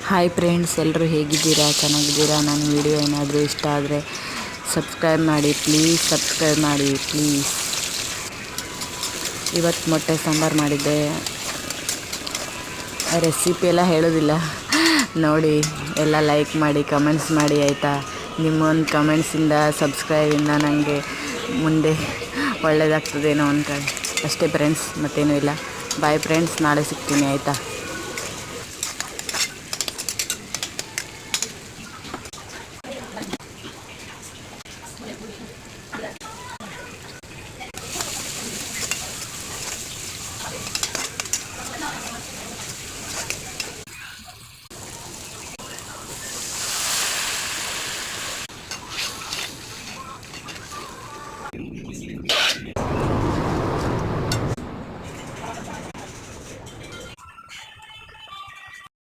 Hi friends, ಎಲ್ಲರೂ ಹೇಗಿದ್ದೀರಾ? ಚೆನ್ನಾಗಿದ್ದೀರಾ? ನನ್ನ ವಿಡಿಯೋ ಏನಾದರೂ ಇಷ್ಟ ಆದರೆ ಸಬ್ಸ್ಕ್ರೈಬ್ ಮಾಡಿ ಪ್ಲೀಸ್, ಸಬ್ಸ್ಕ್ರೈಬ್ ಮಾಡಿ ಪ್ಲೀಸ್. ಇವತ್ತು ಮೊಟ್ಟೆ ಸಾಂಬಾರು ಮಾಡಿದ್ದೆ. ರೆಸಿಪಿ ಎಲ್ಲ ಹೇಳೋದಿಲ್ಲ, ನೋಡಿ ಎಲ್ಲ ಲೈಕ್ ಮಾಡಿ ಕಮೆಂಟ್ಸ್ ಮಾಡಿ ಆಯಿತಾ. ನಿಮ್ಮೊಂದು ಕಮೆಂಟ್ಸಿಂದ ಸಬ್ಸ್ಕ್ರೈಬಿಂದ ನನಗೆ ಮುಂದೆ ಒಳ್ಳೆಯದಾಗ್ತದೇನೋ ಅಂದ್ಕೊಂಡು ಅಷ್ಟೇ ಫ್ರೆಂಡ್ಸ್, ಮತ್ತೇನೂ ಇಲ್ಲ. ಬಾಯ್ ಫ್ರೆಂಡ್ಸ್, ನಾಳೆ ಸಿಗ್ತೀನಿ ಆಯಿತಾ.